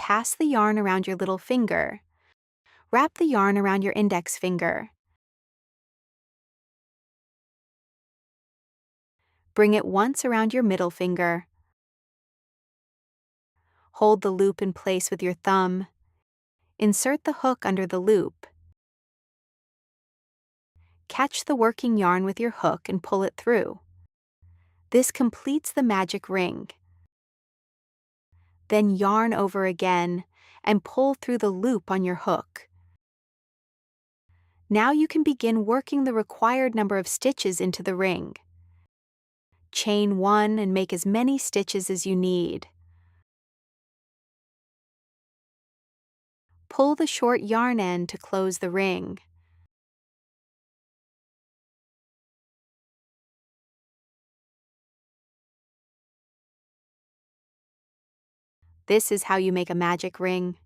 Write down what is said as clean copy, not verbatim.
pass the yarn around your little finger. Wrap the yarn around your index finger. Bring it once around your middle finger. Hold the loop in place with your thumb. Insert the hook under the loop. Catch the working yarn with your hook and pull it through. This completes the magic ring. Then yarn over again and pull through the loop on your hook. Now you can begin working the required number of stitches into the ring. Chain 1 and make as many stitches as you need. Pull the short yarn end to close the ring. This is how you make a magic ring.